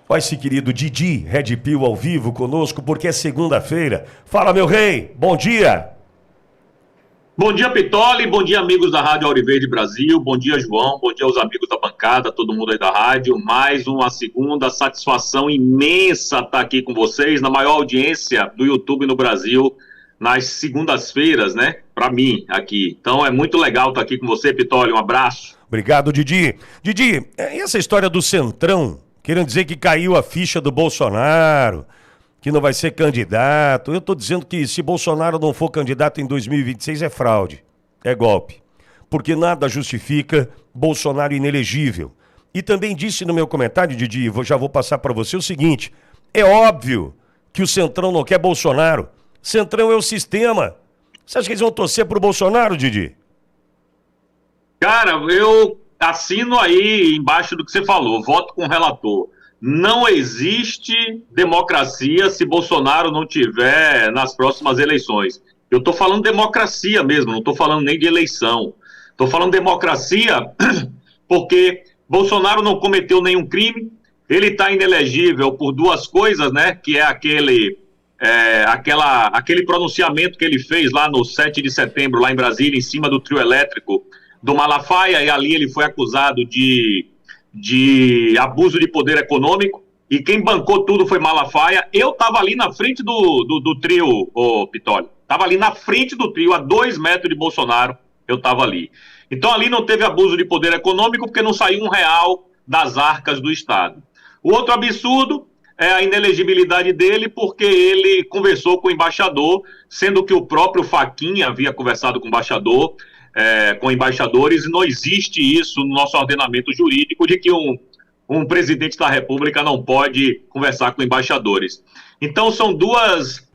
Ó, esse querido Didi Red Pill ao vivo conosco, porque é segunda-feira. Fala, meu rei, bom dia! Bom dia, Pitoli, bom dia, amigos da Rádio Auriverde Brasil, bom dia, João, bom dia aos amigos da bancada, todo mundo aí da rádio. Mais uma segunda, satisfação imensa estar aqui com vocês, na maior audiência do YouTube no Brasil, nas segundas-feiras, né, para mim aqui. Então é muito legal estar aqui com você, Pitoli, um abraço. Obrigado, Didi. Didi, e essa história do Centrão, querendo dizer que caiu a ficha do Bolsonaro, que não vai ser candidato. Eu tô dizendo que se Bolsonaro não for candidato em 2026 é fraude, é golpe. Porque nada justifica Bolsonaro inelegível. E também disse no meu comentário, Didi, já vou passar para você o seguinte, é óbvio que o Centrão não quer Bolsonaro. Centrão é o sistema. Você acha que eles vão torcer pro Bolsonaro, Didi? Cara, eu assino aí embaixo do que você falou, voto com o relator. Não existe democracia se Bolsonaro não tiver nas próximas eleições. Eu estou falando democracia mesmo, não estou falando nem de eleição. Estou falando democracia porque Bolsonaro não cometeu nenhum crime, ele está inelegível por duas coisas, né? Que é aquele pronunciamento que ele fez lá no 7 de setembro, lá em Brasília, em cima do trio elétrico do Malafaia, e ali ele foi acusado de abuso de poder econômico, e quem bancou tudo foi Malafaia. Eu estava ali na frente do trio, Pitoli. Estava ali na frente do trio, a 2 metros de Bolsonaro, eu estava ali. Então ali não teve abuso de poder econômico, porque não saiu R$1 das arcas do Estado. O outro absurdo é a inelegibilidade dele, porque ele conversou com o embaixador, sendo que o próprio Fachin havia conversado com o embaixador, com embaixadores, e não existe isso no nosso ordenamento jurídico de que um presidente da República não pode conversar com embaixadores. Então são duas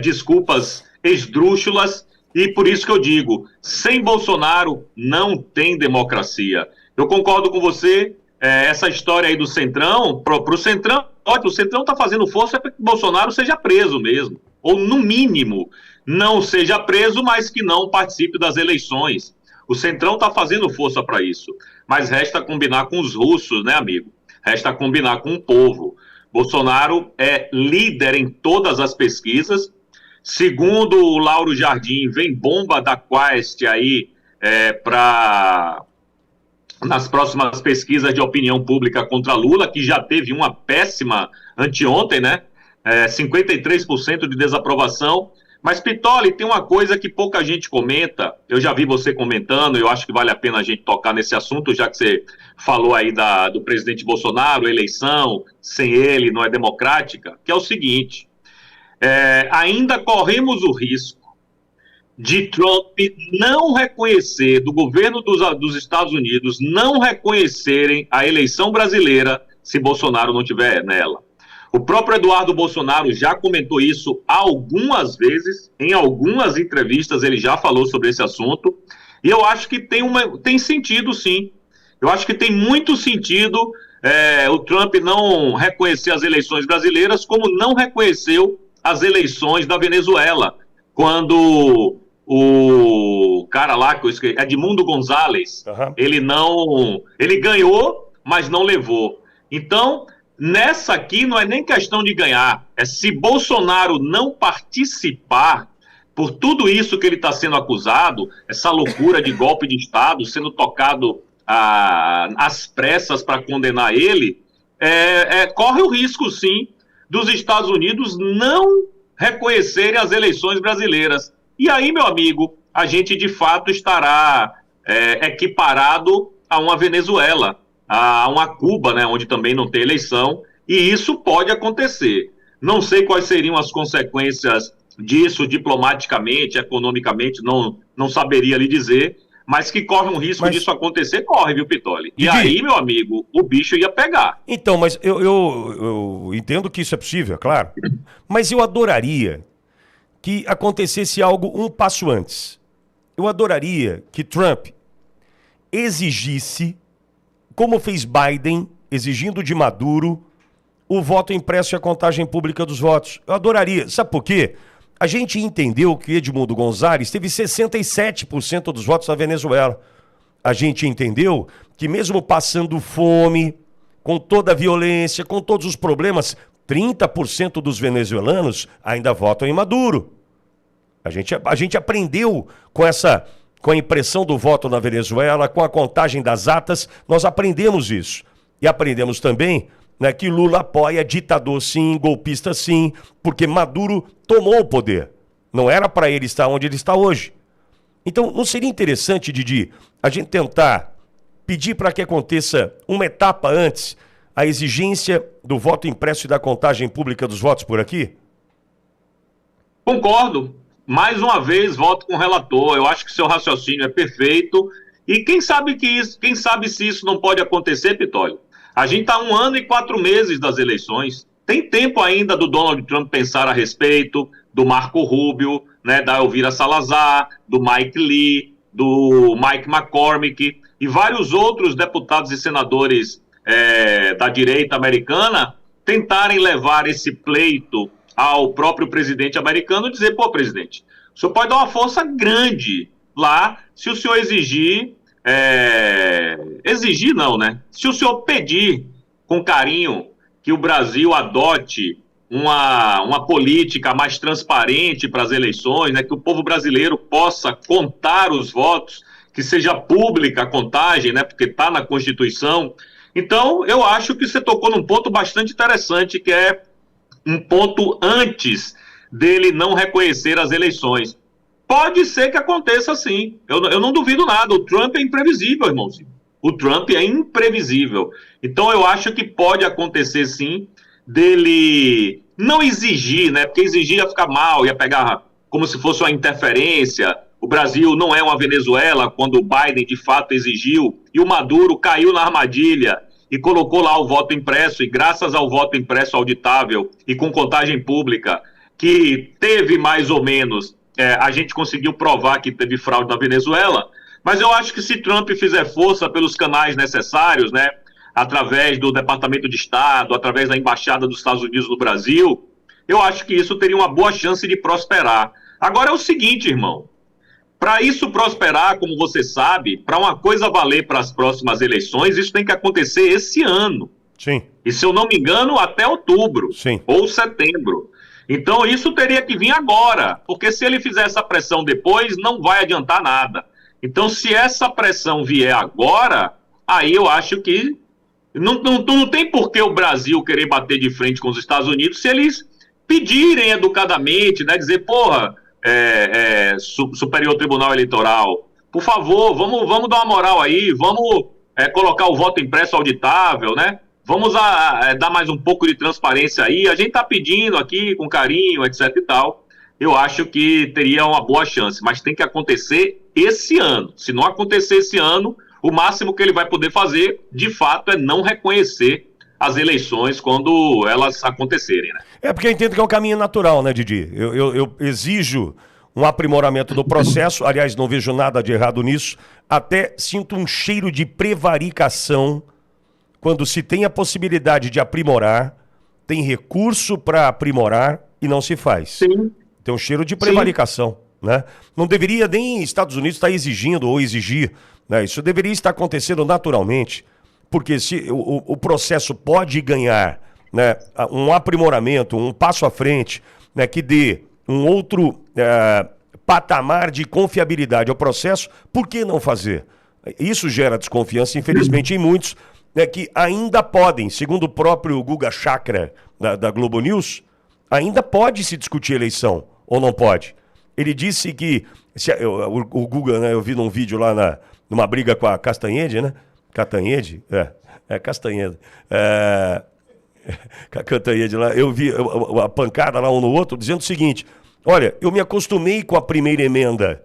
desculpas esdrúxulas, e por isso que eu digo, sem Bolsonaro não tem democracia. Eu concordo com você, essa história aí do Centrão, pro Centrão, ótimo, o Centrão está fazendo força para que Bolsonaro seja preso mesmo, ou no mínimo não seja preso, mas que não participe das eleições. O Centrão está fazendo força para isso, mas resta combinar com os russos, né, amigo? Resta combinar com o povo. Bolsonaro é líder em todas as pesquisas. Segundo o Lauro Jardim, vem bomba da Quaest aí nas próximas pesquisas de opinião pública contra Lula, que já teve uma péssima anteontem, né? 53% de desaprovação. Mas, Pitoli, tem uma coisa que pouca gente comenta, eu já vi você comentando, eu acho que vale a pena a gente tocar nesse assunto, já que você falou aí do presidente Bolsonaro, eleição, sem ele não é democrática, que é o seguinte, ainda corremos o risco de Trump não reconhecer, do governo dos Estados Unidos, não reconhecerem a eleição brasileira se Bolsonaro não estiver nela. O próprio Eduardo Bolsonaro já comentou isso algumas vezes, em algumas entrevistas ele já falou sobre esse assunto, e eu acho que tem sentido sim. Eu acho que tem muito sentido o Trump não reconhecer as eleições brasileiras, como não reconheceu as eleições da Venezuela, quando o cara lá, que eu esqueci, Edmundo Gonzalez, ele ganhou, mas não levou. Então, nessa aqui não é nem questão de ganhar, é se Bolsonaro não participar, por tudo isso que ele está sendo acusado, essa loucura de golpe de Estado, sendo tocado às pressas para condenar ele, corre o risco, sim, dos Estados Unidos não reconhecerem as eleições brasileiras. E aí, meu amigo, a gente de fato estará equiparado a uma Venezuela, a uma Cuba, né, onde também não tem eleição, e isso pode acontecer. Não sei quais seriam as consequências disso diplomaticamente, economicamente, não saberia lhe dizer, mas que corre um risco disso acontecer, corre, viu, Pitoli? E aí, meu amigo, o bicho ia pegar. Então, mas eu entendo que isso é possível, é claro, mas eu adoraria que acontecesse algo um passo antes. Eu adoraria que Trump exigisse, como fez Biden, exigindo de Maduro, o voto impresso e a contagem pública dos votos. Eu adoraria. Sabe por quê? A gente entendeu que Edmundo Gonzalez teve 67% dos votos na Venezuela. A gente entendeu que mesmo passando fome, com toda a violência, com todos os problemas, 30% dos venezuelanos ainda votam em Maduro. A gente aprendeu com a impressão do voto na Venezuela, com a contagem das atas, nós aprendemos isso. E aprendemos também, né, que Lula apoia ditador sim, golpista sim, porque Maduro tomou o poder. Não era para ele estar onde ele está hoje. Então, não seria interessante, Didi, a gente tentar pedir para que aconteça uma etapa antes, a exigência do voto impresso e da contagem pública dos votos por aqui? Concordo. Mais uma vez, voto com o relator. Eu acho que seu raciocínio é perfeito. E quem sabe se isso não pode acontecer, Pitólio? A gente está 1 ano e 4 meses das eleições. Tem tempo ainda do Donald Trump pensar a respeito, do Marco Rubio, né, da Elvira Salazar, do Mike Lee, do Mike McCormick e vários outros deputados e senadores da direita americana tentarem levar esse pleito ao próprio presidente americano e dizer, pô, presidente, o senhor pode dar uma força grande lá se o senhor exigir não, né? Se o senhor pedir com carinho que o Brasil adote uma política mais transparente para as eleições, né? Que o povo brasileiro possa contar os votos, que seja pública a contagem, né? Porque está na Constituição. Então, eu acho que você tocou num ponto bastante interessante, que é um ponto antes dele não reconhecer as eleições. Pode ser que aconteça sim. Eu não duvido nada. O Trump é imprevisível, irmãozinho. O Trump é imprevisível. Então, eu acho que pode acontecer sim dele não exigir, né? Porque exigir ia ficar mal, ia pegar como se fosse uma interferência. O Brasil não é uma Venezuela, quando o Biden de fato exigiu, e o Maduro caiu na armadilha e colocou lá o voto impresso, e graças ao voto impresso auditável e com contagem pública, que teve mais ou menos, a gente conseguiu provar que teve fraude na Venezuela. Mas eu acho que se Trump fizer força pelos canais necessários, né, através do Departamento de Estado, através da Embaixada dos Estados Unidos no Brasil, eu acho que isso teria uma boa chance de prosperar. Agora é o seguinte, irmão, para isso prosperar, como você sabe, para uma coisa valer para as próximas eleições, isso tem que acontecer esse ano. Sim. E se eu não me engano, até outubro. Sim. Ou setembro. Então isso teria que vir agora, porque se ele fizer essa pressão depois, não vai adiantar nada. Então se essa pressão vier agora, aí eu acho que não tem por que o Brasil querer bater de frente com os Estados Unidos se eles pedirem educadamente, né, dizer, porra, Superior Tribunal Eleitoral, por favor, vamos dar uma moral aí, vamos colocar o voto impresso auditável, né? Vamos dar mais um pouco de transparência aí, a gente está pedindo aqui com carinho, etc e tal. Eu acho que teria uma boa chance, mas tem que acontecer esse ano. Se não acontecer esse ano, o máximo que ele vai poder fazer, de fato, é não reconhecer as eleições quando elas acontecerem, né? Porque eu entendo que é um caminho natural, né, Didi? Eu exijo um aprimoramento do processo, aliás, não vejo nada de errado nisso, até sinto um cheiro de prevaricação quando se tem a possibilidade de aprimorar, tem recurso para aprimorar e não se faz. Sim. Tem um cheiro de prevaricação, né? Não deveria nem Estados Unidos estar exigindo ou exigir, né? Isso deveria estar acontecendo naturalmente, porque se o processo pode ganhar, né, um aprimoramento, um passo à frente, né, que dê um outro patamar de confiabilidade ao processo, por que não fazer? Isso gera desconfiança, infelizmente, em muitos, né, que ainda podem, segundo o próprio Guga Chakra da Globo News, ainda pode se discutir eleição, ou não pode? Ele disse que, o Guga, né, eu vi num vídeo lá numa briga com a Castanhede, né? Castanhede? Castanhede. Castanhede lá, eu vi a pancada lá um no outro, dizendo o seguinte, olha, eu me acostumei com a primeira emenda,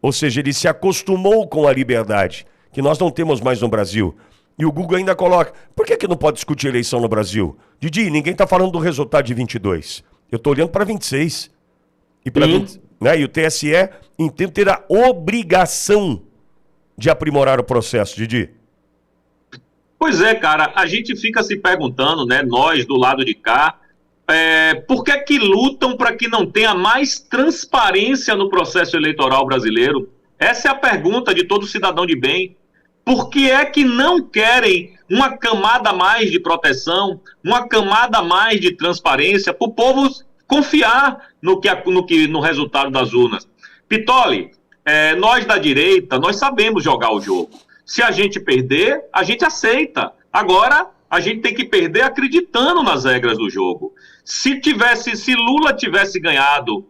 ou seja, ele se acostumou com a liberdade, que nós não temos mais no Brasil. E o Google ainda coloca, por que não pode discutir eleição no Brasil? Didi, ninguém está falando do resultado de 22. Eu estou olhando para 26. E o TSE, entende, ter a obrigação de aprimorar o processo, Didi. Pois é, cara, a gente fica se perguntando, né, nós do lado de cá, por que lutam para que não tenha mais transparência no processo eleitoral brasileiro? Essa é a pergunta de todo cidadão de bem. Por que é que não querem uma camada a mais de proteção, uma camada a mais de transparência para o povo confiar no resultado das urnas. Pitoli, nós da direita, nós sabemos jogar o jogo. Se a gente perder, a gente aceita. Agora, a gente tem que perder acreditando nas regras do jogo. Se Lula tivesse ganhado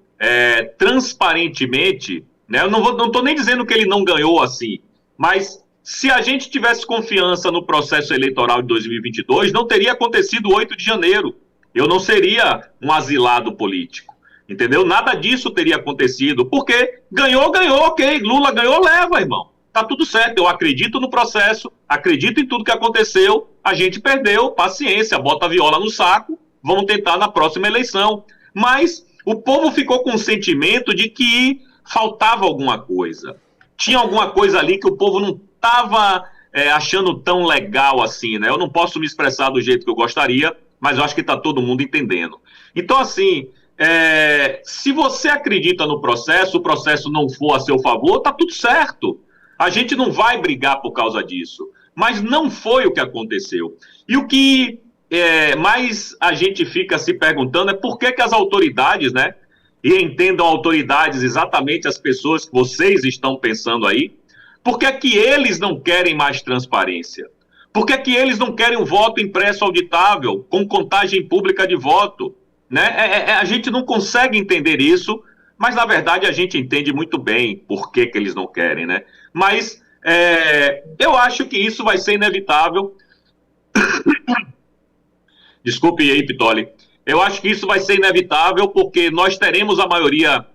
transparentemente, né, eu não estou nem dizendo que ele não ganhou assim, mas se a gente tivesse confiança no processo eleitoral de 2022, não teria acontecido o 8 de janeiro. Eu não seria um asilado político, entendeu? Nada disso teria acontecido, porque ganhou, ok, Lula ganhou, leva, irmão. Tá tudo certo, eu acredito no processo, acredito em tudo que aconteceu, a gente perdeu, paciência, bota a viola no saco, vamos tentar na próxima eleição. Mas o povo ficou com o sentimento de que faltava alguma coisa. Tinha alguma coisa ali que o povo não estava achando tão legal assim, né? Eu não posso me expressar do jeito que eu gostaria, mas eu acho que está todo mundo entendendo. Então, assim, se você acredita no processo, o processo não for a seu favor, tá tudo certo. A gente não vai brigar por causa disso. Mas não foi o que aconteceu. E o que mais a gente fica se perguntando é por que as autoridades, né? E entendam autoridades exatamente as pessoas que vocês estão pensando aí, por que eles não querem mais transparência? Por que eles não querem um voto impresso auditável, com contagem pública de voto? Né? A gente não consegue entender isso, mas na verdade a gente entende muito bem por que eles não querem, né? Mas eu acho que isso vai ser inevitável. Desculpe aí, Pitoli. Eu acho que isso vai ser inevitável porque nós teremos a maioria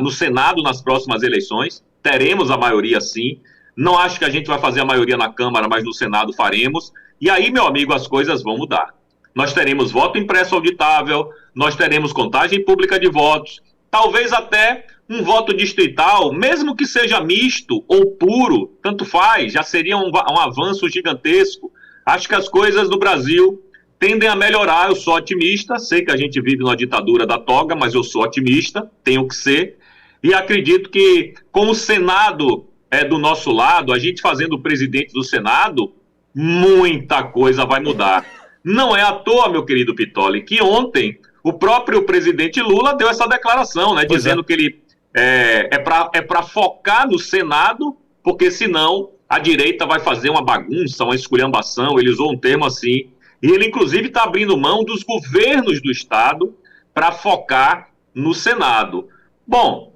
no Senado nas próximas eleições. Teremos a maioria, sim. Não acho que a gente vai fazer a maioria na Câmara, mas no Senado faremos. E aí, meu amigo, as coisas vão mudar. Nós teremos voto impresso auditável, nós teremos contagem pública de votos, talvez até um voto distrital, mesmo que seja misto ou puro, tanto faz, já seria um avanço gigantesco. Acho que as coisas no Brasil tendem a melhorar, eu sou otimista, sei que a gente vive numa ditadura da toga, mas eu sou otimista, tenho que ser, e acredito que com o Senado do nosso lado, a gente fazendo o presidente do Senado, muita coisa vai mudar. Não é à toa, meu querido Pitoli, que ontem o próprio presidente Lula deu essa declaração, né, dizendo que ele é para focar no Senado, porque senão a direita vai fazer uma bagunça, uma esculhambação, ele usou um termo assim. E ele, inclusive, está abrindo mão dos governos do Estado para focar no Senado. Bom,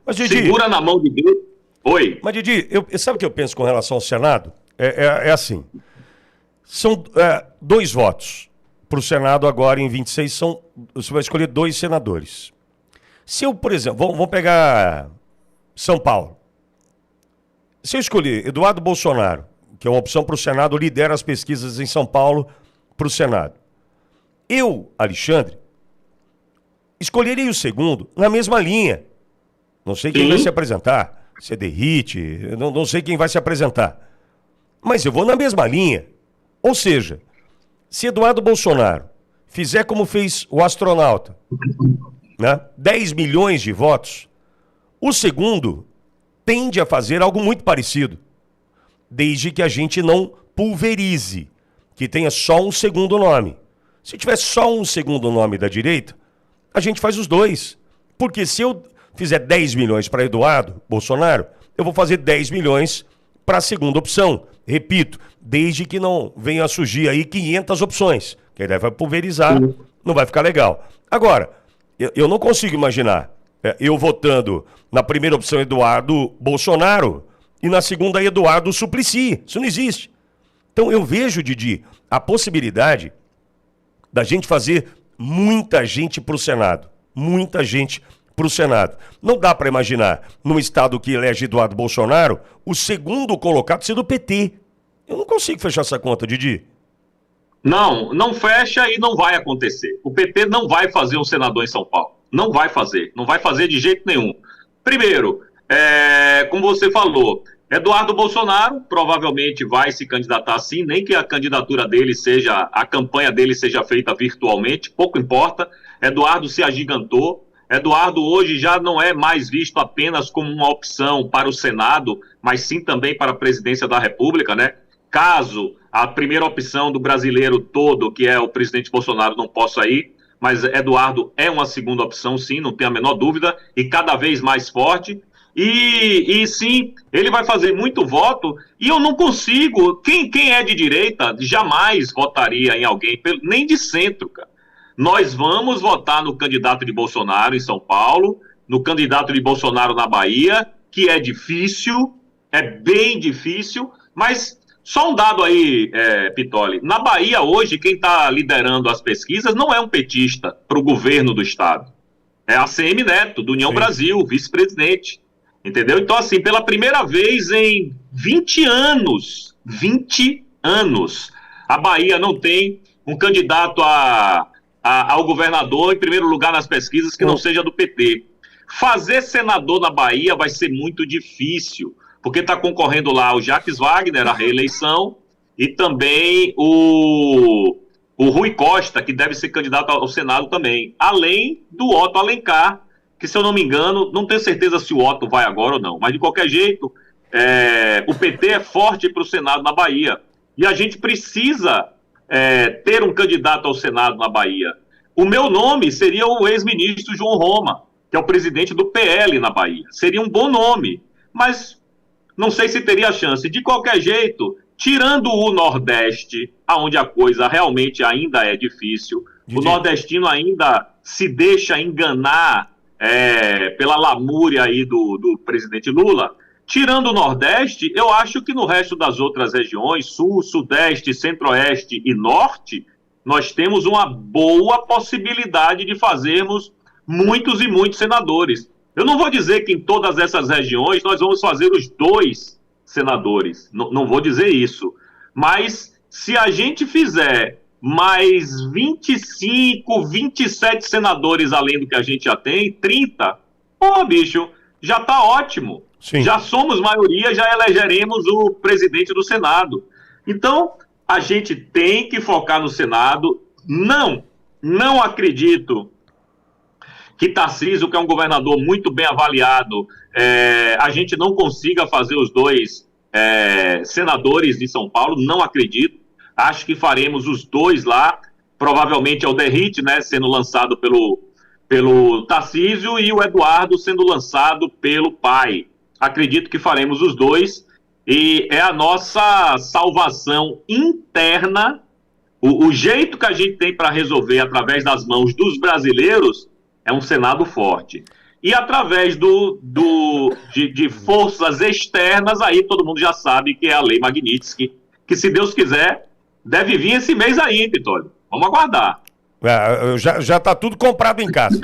mas, Didi, segura na mão de Deus. Oi. Mas, Didi, sabe o que eu penso com relação ao Senado? É assim, são 2 votos para o Senado agora em 26, você vai escolher 2 senadores. Se eu, por exemplo, vamos pegar São Paulo. Se eu escolher Eduardo Bolsonaro, que é uma opção para o Senado, lidera as pesquisas em São Paulo para o Senado. Eu, Alexandre, escolheria o segundo na mesma linha. Não sei quem vai se apresentar, se é Derrite, não sei quem vai se apresentar. Mas eu vou na mesma linha. Ou seja, se Eduardo Bolsonaro fizer como fez o astronauta, né, 10 milhões de votos, o segundo tende a fazer algo muito parecido. Desde que a gente não pulverize, que tenha só um segundo nome. Se tiver só um segundo nome da direita, a gente faz os 2. Porque se eu fizer 10 milhões para Eduardo Bolsonaro, eu vou fazer 10 milhões para a segunda opção. Repito, desde que não venha a surgir aí 500 opções, que aí vai pulverizar, não vai ficar legal. Agora, eu não consigo imaginar eu votando na primeira opção Eduardo Bolsonaro, e na segunda, Eduardo Suplicy. Isso não existe. Então, eu vejo, Didi, a possibilidade da gente fazer muita gente para o Senado. Muita gente para o Senado. Não dá para imaginar, num estado que elege Eduardo Bolsonaro, o segundo colocado ser do PT. Eu não consigo fechar essa conta, Didi. Não fecha e não vai acontecer. O PT não vai fazer um senador em São Paulo. Não vai fazer de jeito nenhum. Primeiro, como você falou, Eduardo Bolsonaro provavelmente vai se candidatar sim, nem que a candidatura dele a campanha dele seja feita virtualmente, pouco importa. Eduardo se agigantou. Eduardo hoje já não é mais visto apenas como uma opção para o Senado, mas sim também para a presidência da República, né? caso a primeira opção do brasileiro todo, que é o presidente Bolsonaro, não possa ir, mas Eduardo é uma segunda opção, sim, não tem a menor dúvida, e cada vez mais forte. E sim, ele vai fazer muito voto, e eu não consigo. Quem é de direita jamais votaria em alguém, nem de centro, cara. Nós vamos votar no candidato de Bolsonaro em São Paulo, no candidato de Bolsonaro na Bahia, que é difícil, é bem difícil, mas só um dado aí, Pitoli. Na Bahia hoje, quem está liderando as pesquisas não é um petista para o governo do estado. É a ACM Neto, do União Brasil, vice-presidente. Entendeu? Então, assim, pela primeira vez em 20 anos, a Bahia não tem um candidato ao governador em primeiro lugar nas pesquisas que não seja do PT. Fazer senador na Bahia vai ser muito difícil, porque está concorrendo lá o Jacques Wagner, a reeleição, e também o Rui Costa, que deve ser candidato ao Senado também, além do Otto Alencar, que, se eu não me engano, não tenho certeza se o Otto vai agora ou não, mas de qualquer jeito, o PT é forte para o Senado na Bahia, e a gente precisa ter um candidato ao Senado na Bahia. O meu nome seria o ex-ministro João Roma, que é o presidente do PL na Bahia. Seria um bom nome, mas não sei se teria chance. De qualquer jeito, tirando o Nordeste, onde a coisa realmente ainda é difícil, o nordestino ainda se deixa enganar pela lamúria aí do presidente Lula. Tirando o Nordeste, eu acho que no resto das outras regiões, Sul, Sudeste, Centro-Oeste e Norte, nós temos uma boa possibilidade de fazermos muitos e muitos senadores. Eu não vou dizer que em todas essas regiões nós vamos fazer os 2 senadores, não vou dizer isso, mas se a gente fizer mais 25, 27 senadores além do que a gente já tem, 30, bicho, já tá ótimo. Sim. Já somos maioria, já elegeremos o presidente do Senado. Então, a gente tem que focar no Senado. Não acredito que Tarcísio, que é um governador muito bem avaliado, a gente não consiga fazer os 2 senadores de São Paulo, não acredito. Acho que faremos os 2 lá, provavelmente é o Derrite, né, sendo lançado pelo Tarcísio, e o Eduardo sendo lançado pelo pai. Acredito que faremos os 2, e é a nossa salvação interna, o jeito que a gente tem para resolver através das mãos dos brasileiros é um Senado forte. E através de forças externas, aí todo mundo já sabe que é a Lei Magnitsky, que, se Deus quiser, deve vir esse mês aí, hein, Pitoli? Vamos aguardar. Já tá tudo comprado em casa.